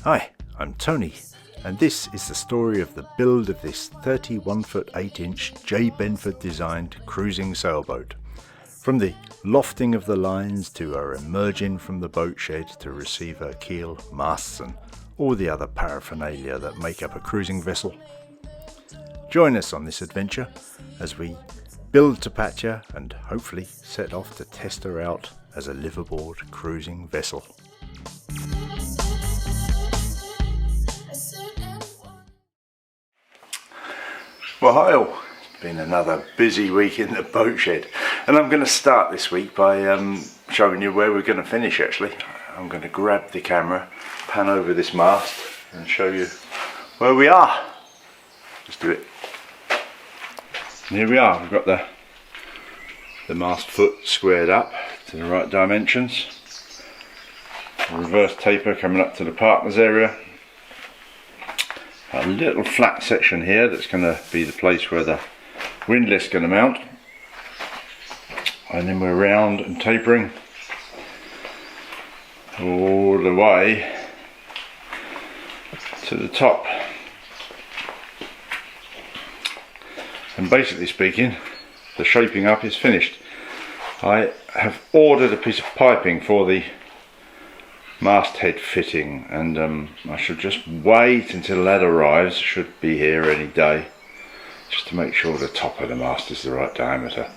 Hi, I'm Tony, and this is the story of the build of this 31-foot 8-inch Jay Benford designed cruising sailboat. From the lofting of the lines to her emerging from the boat shed to receive her keel, masts and all the other paraphernalia that make up a cruising vessel. Join us on this adventure as we build Tapatya and hopefully set off to test her out as a liveaboard cruising vessel. Well, hi all. It's been another busy week in the boat shed, and I'm going to start this week by showing you where we're going to finish. Actually, I'm going to grab the camera, pan over this mast and show you where we are. Let's do it. And here we are. We've got the mast foot squared up to the right dimensions. A reverse taper coming up to the partners area. A little flat section here that's going to be the place where the windlass is going to mount, and then we're round and tapering all the way to the top. And basically speaking, the shaping up is finished. I have ordered a piece of piping for the masthead fitting, and I should just wait until that arrives. Should be here any day, just to make sure the top of the mast is the right diameter.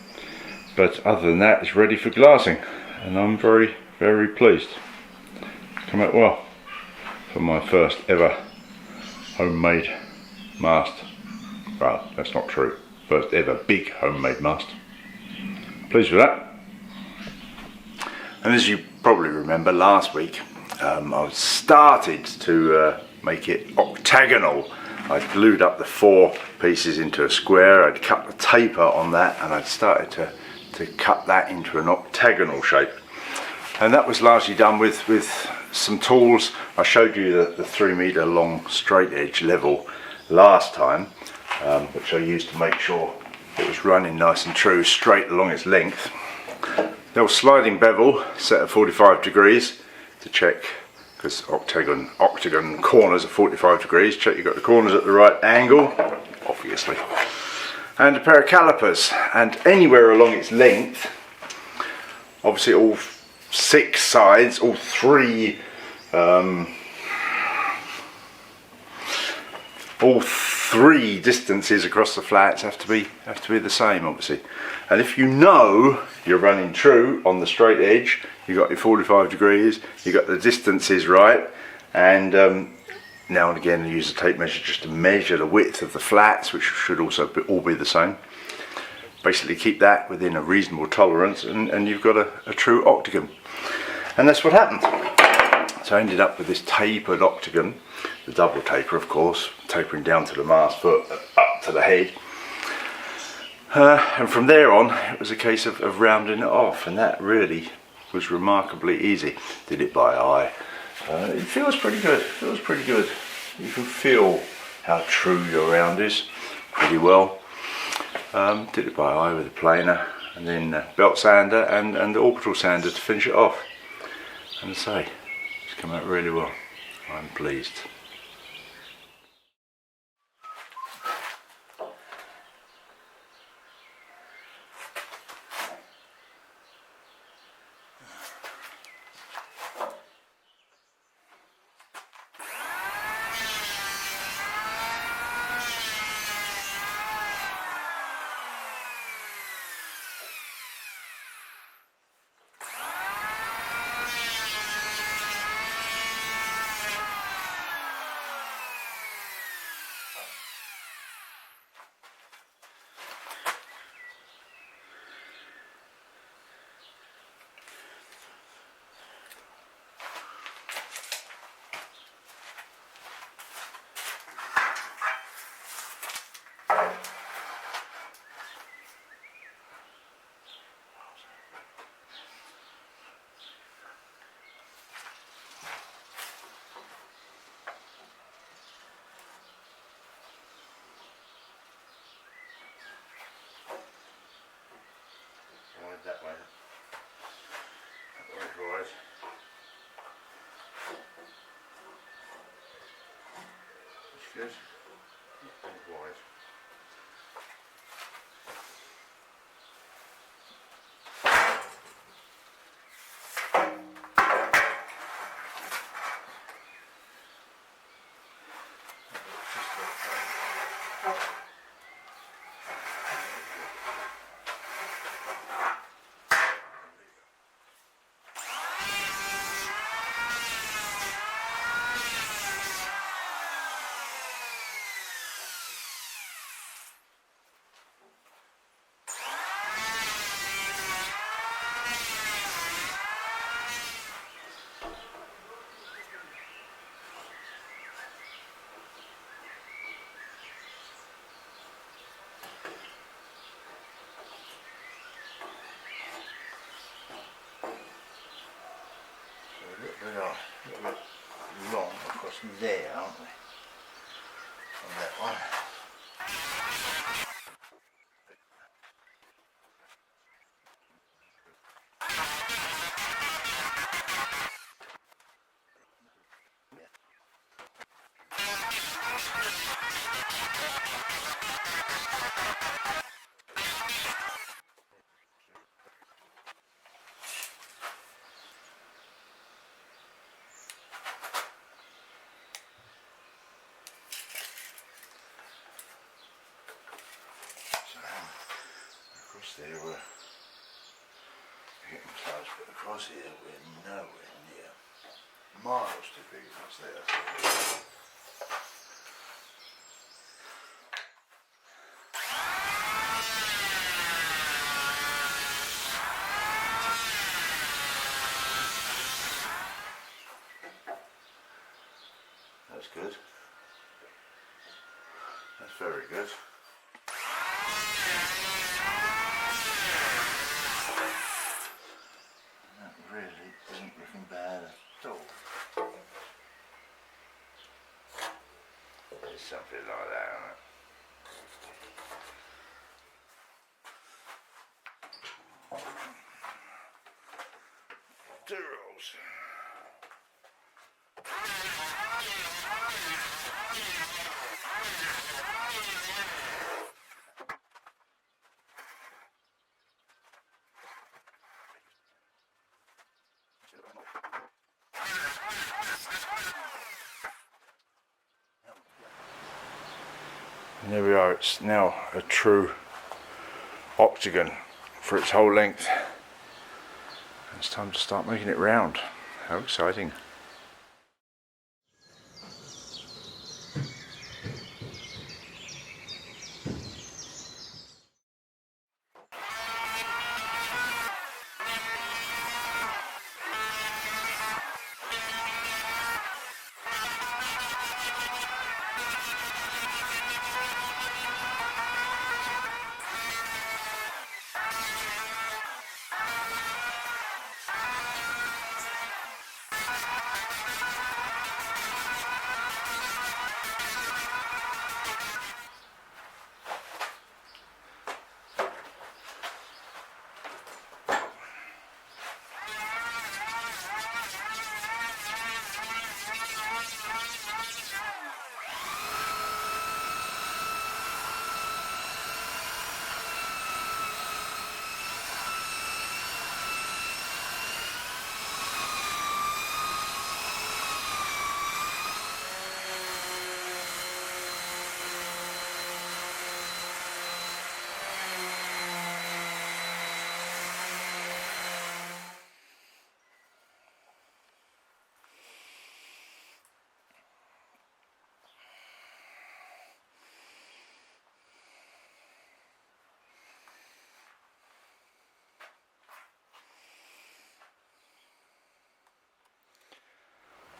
But other than that, it's ready for glassing, and I'm very, very pleased. It's come out well for my first ever homemade mast. Well, that's not true. First ever big homemade mast. Pleased with that. And as you probably remember, last week I started to make it octagonal. I glued up the 4 pieces into a square. I'd cut the taper on that, and I'd started to cut that into an octagonal shape. And that was largely done with some tools. I showed you the 3-meter long straight edge level last time, which I used to make sure it was running nice and true, straight along its length. There was sliding bevel set at 45 degrees to check, because octagon corners are 45 degrees, check you've got the corners at the right angle, obviously. And a pair of calipers, and anywhere along its length, obviously all 6 sides, all 3 distances across the flats have to be the same, obviously. And if you know you're running true on the straight edge, you've got your 45 degrees, you've got the distances right, and now and again I use a tape measure just to measure the width of the flats, which should also all be the same. Basically keep that within a reasonable tolerance, and you've got a true octagon. And that's what happened. So I ended up with this tapered octagon, the double taper of course, tapering down to the mast foot, up to the head. And from there on, it was a case of rounding it off, and that really was remarkably easy. Did it by eye. It feels pretty good. You can feel how true your round is pretty well. Did it by eye with a planer, and then belt sander and the orbital sander to finish it off. And I say, it's come out really well. I'm pleased. good. Not wide. A little bit long across there, aren't we? On that one. Across there we're getting close, but across here we're nowhere near. Miles too big across there. That's good. That's very good. That really isn't looking bad at all. It's something like that, isn't it? Two rolls. And there we are, it's now a true Octagon for its whole length. It's time to start making it round. How exciting.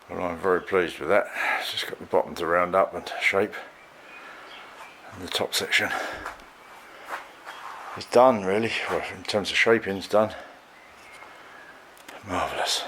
Well, I'm very pleased with that. It's just got the bottom to round up and shape, and the top section is done really. Well, in terms of shaping, it's done. Marvellous.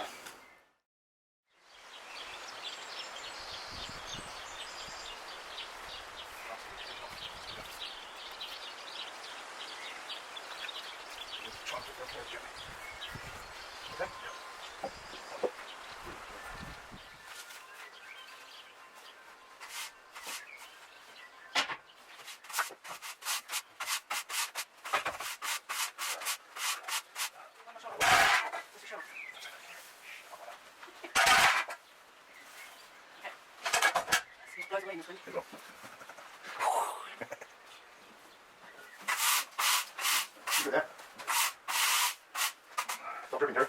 Keep it there. Stop dripping, Terry.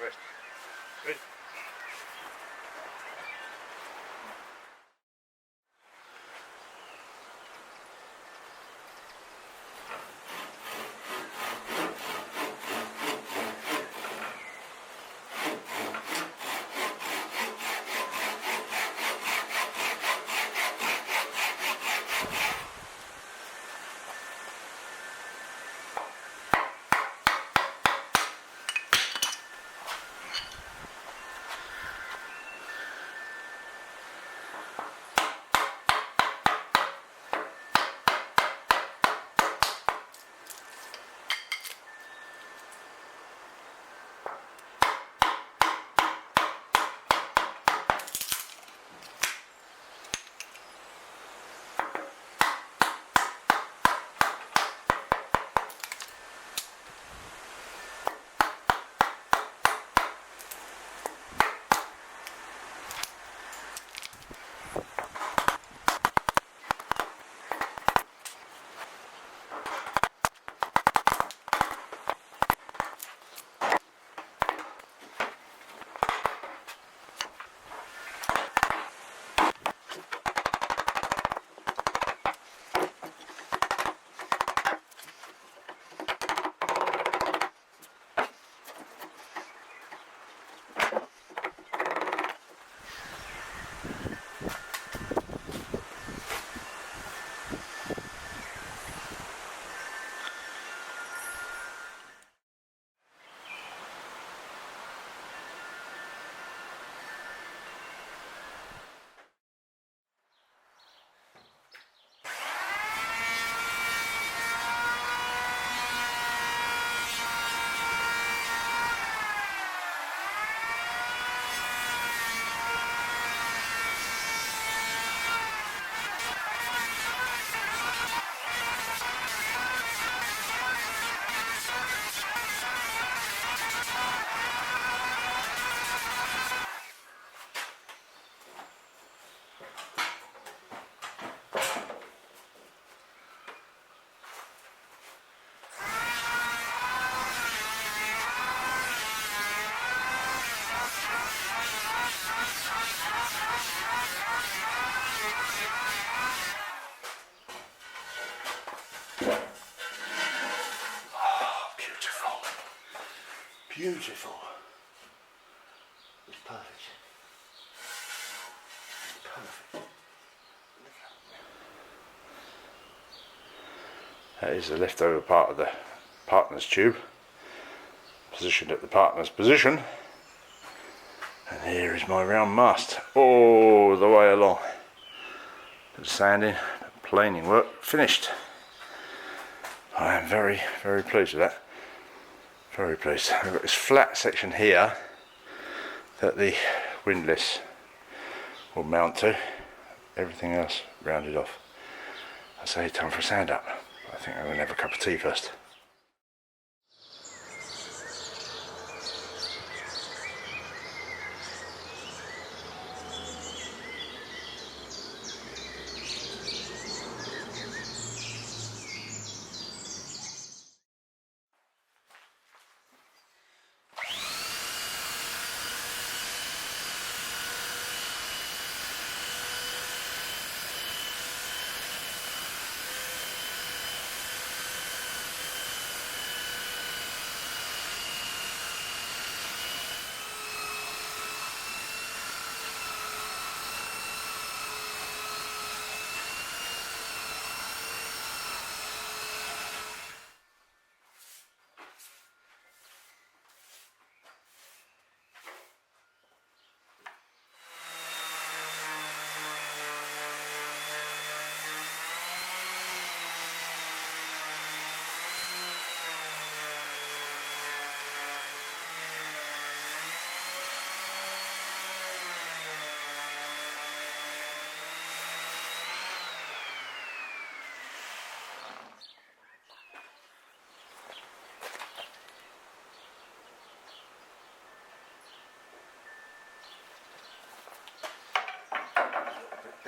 Rest. Good. Beautiful. It's perfect. Perfect. That is the leftover part of the partner's tube, positioned at the partner's position. And here is my round mast all the way along. The sanding, the planing work finished. I am very, very pleased with that. Very pleased. I've got this flat section here that the windlass will mount to. Everything else rounded off. I say time for a sand up. I think I'm going to have a cup of tea first.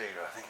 bigger, I think.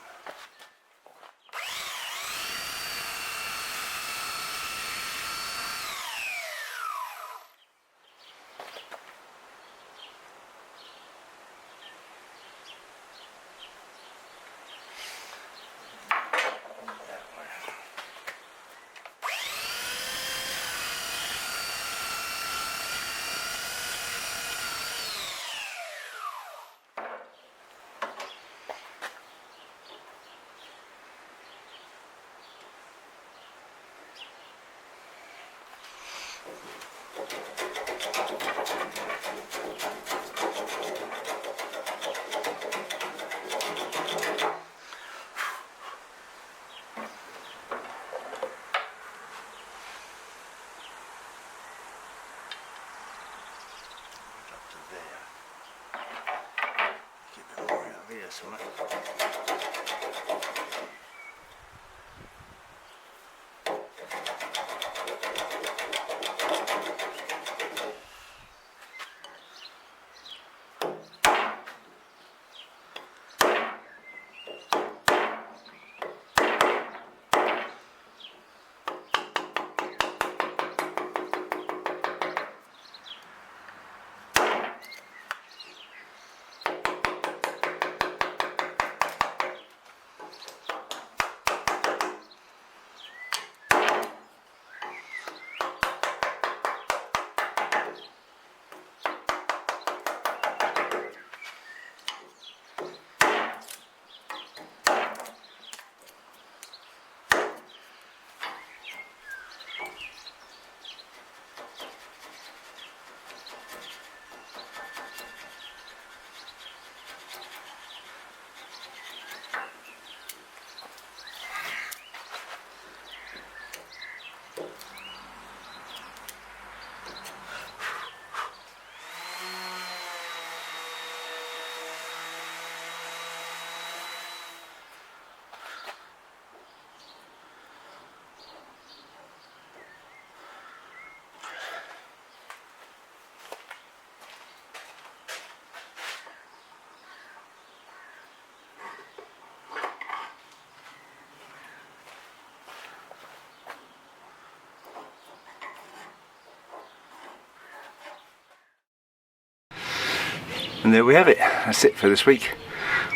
And there we have it. That's it for this week.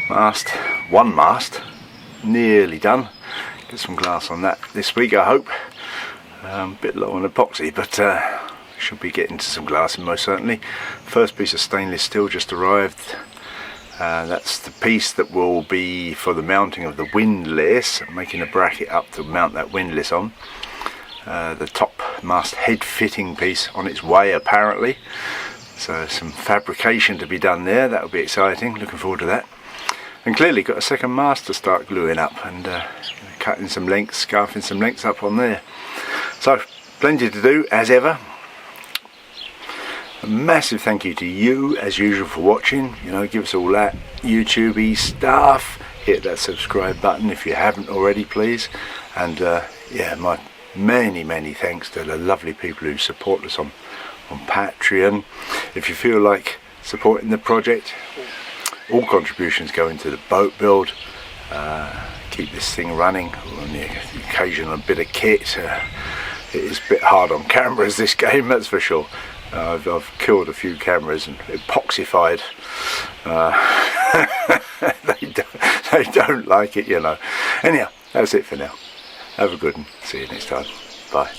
One mast, nearly done. Get some glass on that this week, I hope. Bit low on epoxy, but should be getting to some glass most certainly. First piece of stainless steel just arrived. That's the piece that will be for the mounting of the windlass, making a bracket up to mount that windlass on. The top mast head fitting piece on its way apparently. So some fabrication to be done there. That'll be exciting, looking forward to that. And clearly got a second mast to start gluing up and cutting some lengths, scarfing some lengths up on there. So plenty to do as ever. A massive thank you to you as usual for watching. You know, give us all that YouTube-y stuff. Hit that subscribe button if you haven't already, please. And yeah, my many thanks to the lovely people who support us on Patreon. If you feel like supporting the project, all contributions go into the boat build, keep this thing running, on the occasional bit of kit. It is a bit hard on cameras this game, that's for sure. I've killed a few cameras and epoxified. They don't like it, you know. Anyhow, that's it for now. Have a good one. See you next time. Bye.